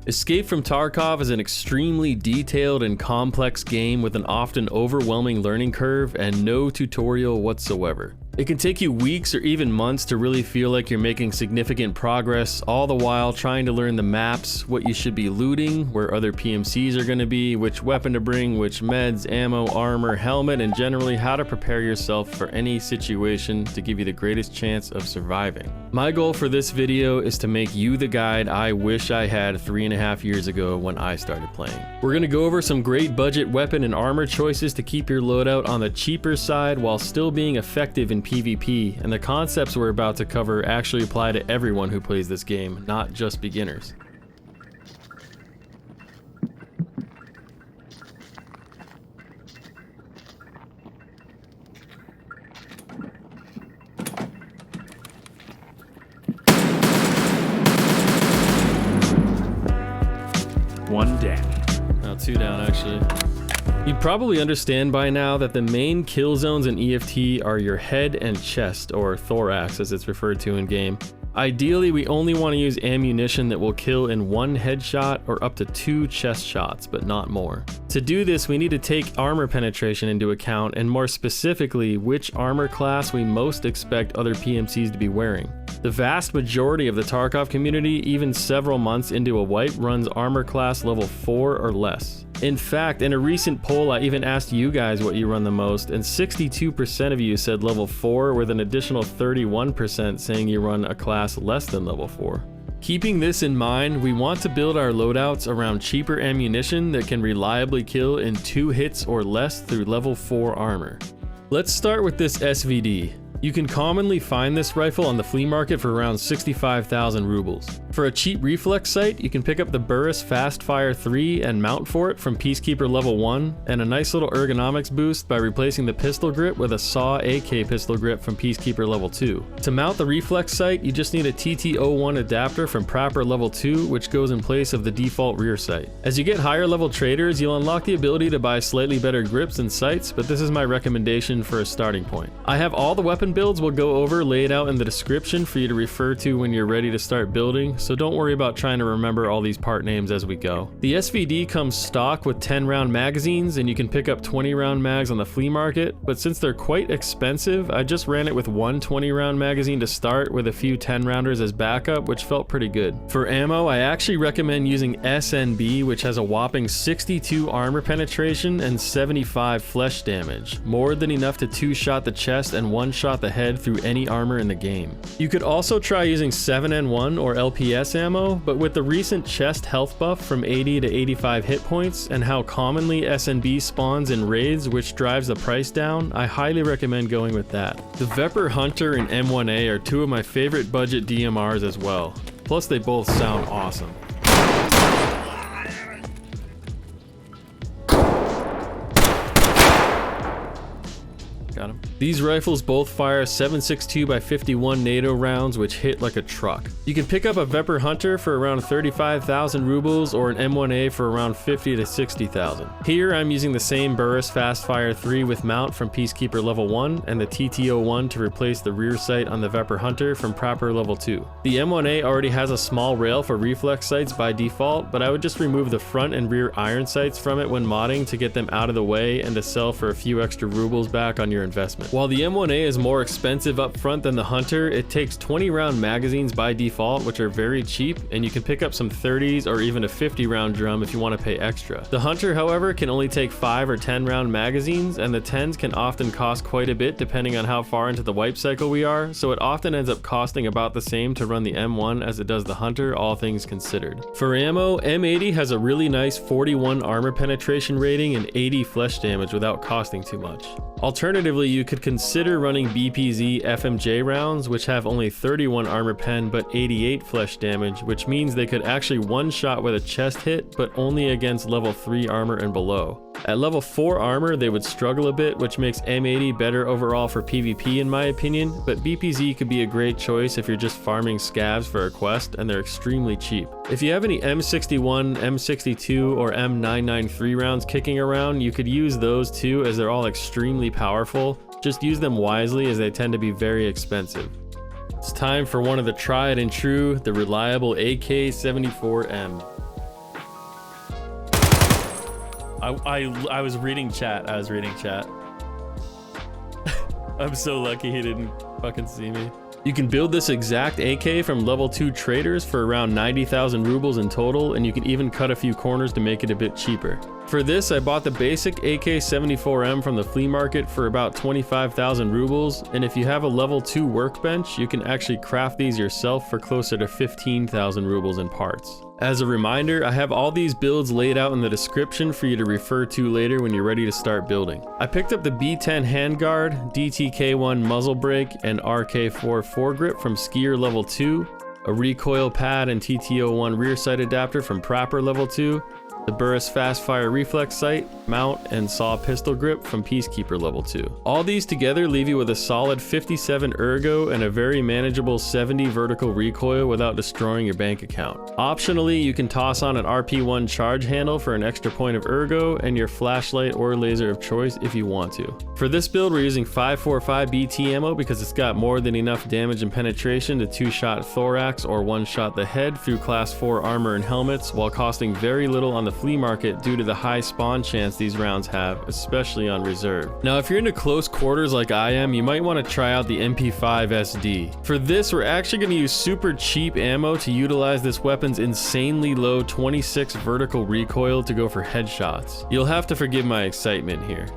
Escape from Tarkov is an extremely detailed and complex game with an often overwhelming learning curve and no tutorial whatsoever. It can take you weeks or even months to really feel like you're making significant progress, all the while trying to learn the maps, what you should be looting, where other PMCs are going to be, which weapon to bring, which meds, ammo, armor, helmet, and generally how to prepare yourself for any situation to give you the greatest chance of surviving. My goal for this video is to make you the guide I wish I had 3.5 years ago when I started playing. We're going to go over some great budget weapon and armor choices to keep your loadout on the cheaper side while still being effective in PvP, and the concepts we're about to cover actually apply to everyone who plays this game, not just beginners. One down. Oh, 2 down actually. You'd probably understand by now that the main kill zones in EFT are your head and chest, or thorax as it's referred to in game. Ideally, we only want to use ammunition that will kill in 1 headshot or up to 2 chest shots, but not more. To do this, we need to take armor penetration into account, and more specifically, which armor class we most expect other PMCs to be wearing. The vast majority of the Tarkov community, even several months into a wipe, runs armor class level 4 or less. In fact, in a recent poll, I even asked you guys what you run the most, and 62% of you said level 4, with an additional 31% saying you run a class less than level 4. Keeping this in mind, we want to build our loadouts around cheaper ammunition that can reliably kill in 2 hits or less through level 4 armor. Let's start with this SVD. You can commonly find this rifle on the flea market for around 65,000 rubles. For a cheap reflex sight, you can pick up the Burris Fastfire 3 and mount for it from Peacekeeper level 1, and a nice little ergonomics boost by replacing the pistol grip with a SAW AK pistol grip from Peacekeeper level 2. To mount the reflex sight, you just need a TT01 adapter from Prapor level 2, which goes in place of the default rear sight. As you get higher level traders, you'll unlock the ability to buy slightly better grips and sights, but this is my recommendation for a starting point. I have all the weapon builds we'll go over laid out in the description for you to refer to when you're ready to start building, so don't worry about trying to remember all these part names as we go. The SVD comes stock with 10-round magazines, and you can pick up 20-round mags on the flea market, but since they're quite expensive, I just ran it with one 20-round magazine to start with a few 10-rounders as backup, which felt pretty good. For ammo, I actually recommend using SNB, which has a whopping 62 armor penetration and 75 flesh damage, more than enough to 2-shot the chest and 1-shot the head through any armor in the game. You could also try using 7N1 or LPS ammo, but with the recent chest health buff from 80 to 85 hit points and how commonly SNB spawns in raids, which drives the price down, I highly recommend going with that. The Veper Hunter and M1A are 2 of my favorite budget DMRs as well. Plus they both sound awesome. Got him. These rifles both fire 7.62x51 NATO rounds, which hit like a truck. You can pick up a Vepr Hunter for around 35,000 rubles or an M1A for around 50 to 60,000. Here I'm using the same Burris Fastfire 3 with mount from Peacekeeper level 1 and the TT01 to replace the rear sight on the Vepr Hunter from Prapor level 2. The M1A already has a small rail for reflex sights by default, but I would just remove the front and rear iron sights from it when modding to get them out of the way and to sell for a few extra rubles back on your investment. While the M1A is more expensive up front than the Hunter, it takes 20-round magazines by default, which are very cheap, and you can pick up some 30s or even a 50-round drum if you want to pay extra. The Hunter, however, can only take 5 or 10-round magazines, and the 10s can often cost quite a bit depending on how far into the wipe cycle we are, so it often ends up costing about the same to run the M1 as it does the Hunter, all things considered. For ammo, M80 has a really nice 41 armor penetration rating and 80 flesh damage without costing too much. Alternatively, you could consider running BPZ FMJ rounds, which have only 31 armor pen but 88 flesh damage, which means they could actually one-shot with a chest hit, but only against level 3 armor and below. At level 4 armor, they would struggle a bit, which makes M80 better overall for PvP in my opinion, but BPZ could be a great choice if you're just farming scavs for a quest, and they're extremely cheap. If you have any M61, M62, or M993 rounds kicking around, you could use those too, as they're all extremely powerful. Just use them wisely, as they tend to be very expensive. It's time for one of the tried and true, the reliable AK-74M. I was reading chat. I was reading chat. I'm so lucky he didn't fucking see me. You can build this exact AK from level 2 traders for around 90,000 rubles in total, and you can even cut a few corners to make it a bit cheaper. For this, I bought the basic AK-74M from the flea market for about 25,000 rubles, and if you have a level 2 workbench, you can actually craft these yourself for closer to 15,000 rubles in parts. As a reminder, I have all these builds laid out in the description for you to refer to later when you're ready to start building. I picked up the B10 handguard, DTK1 muzzle brake, and RK4 foregrip from Skier level 2, a recoil pad and TTO1 rear sight adapter from Prapper level 2, the Burris Fastfire reflex sight, mount, and saw pistol grip from Peacekeeper level 2. All these together leave you with a solid 57 ergo and a very manageable 70 vertical recoil without destroying your bank account. Optionally, you can toss on an RP1 charge handle for an extra point of ergo and your flashlight or laser of choice if you want to. For this build, we're using 545 BT ammo because it's got more than enough damage and penetration to 2-shot thorax or 1-shot the head through class 4 armor and helmets, while costing very little on the flea market due to the high spawn chance these rounds have, especially on reserve. Now, if you're into close quarters like I am, you might want to try out the MP5 SD. For this, we're actually going to use super cheap ammo to utilize this weapon's insanely low 26 vertical recoil to go for headshots. You'll have to forgive my excitement here.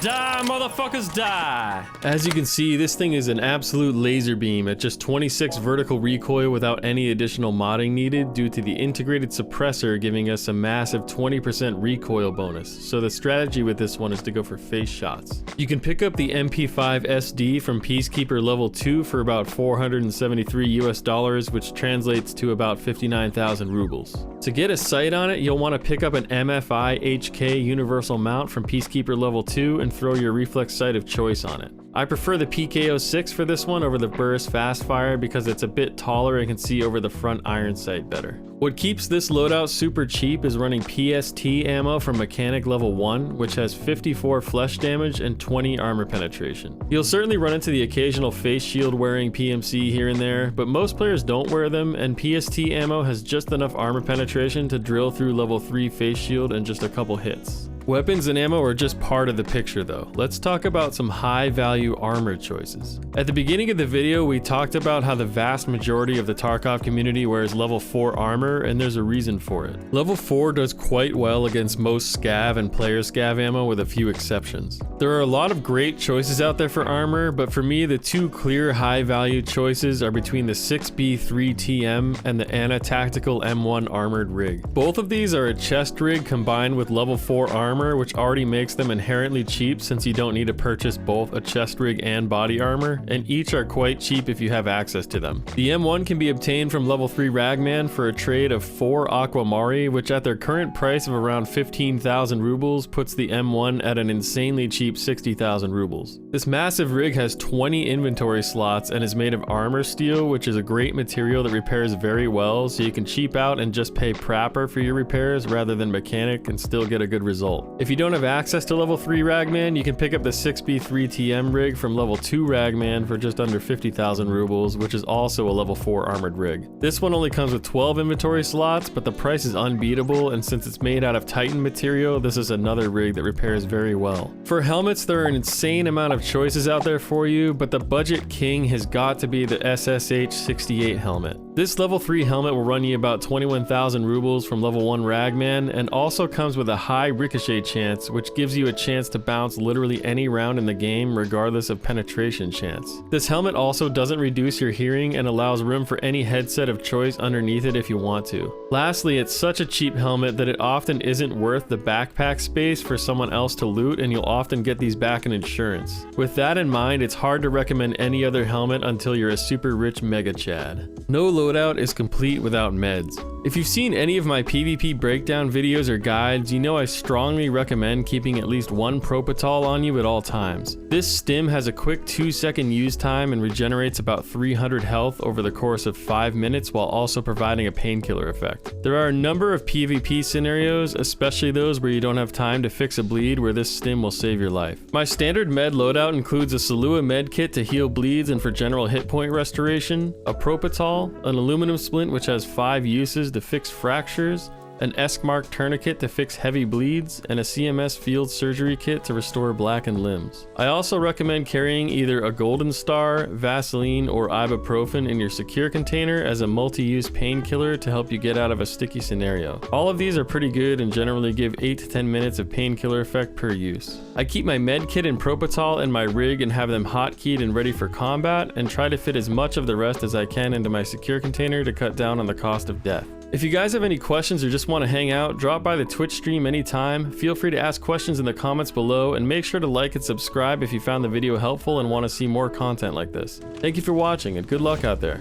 Die, motherfuckers, die! As you can see, this thing is an absolute laser beam at just 26 vertical recoil without any additional modding needed due to the integrated suppressor giving us a massive 20% recoil bonus, so the strategy with this one is to go for face shots. You can pick up the MP5 SD from Peacekeeper level 2 for about $473 US, which translates to about 59,000 rubles. To get a sight on it, you'll want to pick up an MFI HK universal mount from Peacekeeper level 2 and throw your reflex sight of choice on it. I prefer the PKO6 for this one over the Burris Fastfire because it's a bit taller and can see over the front iron sight better. What keeps this loadout super cheap is running PST ammo from Mechanic level 1, which has 54 flesh damage and 20 armor penetration. You'll certainly run into the occasional face shield wearing PMC here and there, but most players don't wear them, and PST ammo has just enough armor penetration to drill through level 3 face shield in just a couple hits. Weapons and ammo are just part of the picture though. Let's talk about some high value armor choices. At the beginning of the video, we talked about how the vast majority of the Tarkov community wears level 4 armor, and there's a reason for it. Level 4 does quite well against most Scav and player Scav ammo with a few exceptions. There are a lot of great choices out there for armor, but for me the two clear high value choices are between the 6B3TM and the Anna Tactical M1 armored rig. Both of these are a chest rig combined with level 4 armor, which already makes them inherently cheap since you don't need to purchase both a chest rig and body armor, and each are quite cheap if you have access to them. The M1 can be obtained from level 3 Ragman for a trade of 4 Aquamari, which at their current price of around 15,000 rubles puts the M1 at an insanely cheap 60,000 rubles. This massive rig has 20 inventory slots and is made of armor steel, which is a great material that repairs very well, so you can cheap out and just pay Prapper for your repairs rather than Mechanic and still get a good result. If you don't have access to level 3 Ragman, you can pick up the 6B3TM rig from level 2 Ragman for just under 50,000 rubles, which is also a level 4 armored rig. This one only comes with 12 inventory slots, but the price is unbeatable, and since it's made out of Titan material, this is another rig that repairs very well. For helmets, there are an insane amount of choices out there for you, but the budget king has got to be the SSH-68 helmet. This level 3 helmet will run you about 21,000 rubles from level 1 Ragman, and also comes with a high ricochet chance, which gives you a chance to bounce literally any round in the game regardless of penetration chance. This helmet also doesn't reduce your hearing and allows room for any headset of choice underneath it if you want to. Lastly, it's such a cheap helmet that it often isn't worth the backpack space for someone else to loot, and you'll often get these back in insurance. With that in mind, it's hard to recommend any other helmet until you're a super rich mega chad. No loadout is complete without meds. If you've seen any of my PvP breakdown videos or guides, you know I strongly recommend keeping at least one Propital on you at all times. This stim has a quick 2-second use time and regenerates about 300 health over the course of 5 minutes while also providing a painkiller effect. There are a number of PvP scenarios, especially those where you don't have time to fix a bleed, where this stim will save your life. My standard med loadout includes a Salua med kit to heal bleeds and for general hit point restoration, a Propital, an aluminum splint which has 5 uses to fix fractures, an Eskmark tourniquet to fix heavy bleeds, and a CMS field surgery kit to restore blackened limbs. I also recommend carrying either a Golden Star, Vaseline, or ibuprofen in your secure container as a multi-use painkiller to help you get out of a sticky scenario. All of these are pretty good and generally give 8 to 10 minutes of painkiller effect per use. I keep my med kit and Propital in my rig and have them hotkeyed and ready for combat, and try to fit as much of the rest as I can into my secure container to cut down on the cost of death. If you guys have any questions or just want to hang out, drop by the Twitch stream anytime. Feel free to ask questions in the comments below, and make sure to like and subscribe if you found the video helpful and want to see more content like this. Thank you for watching, and good luck out there.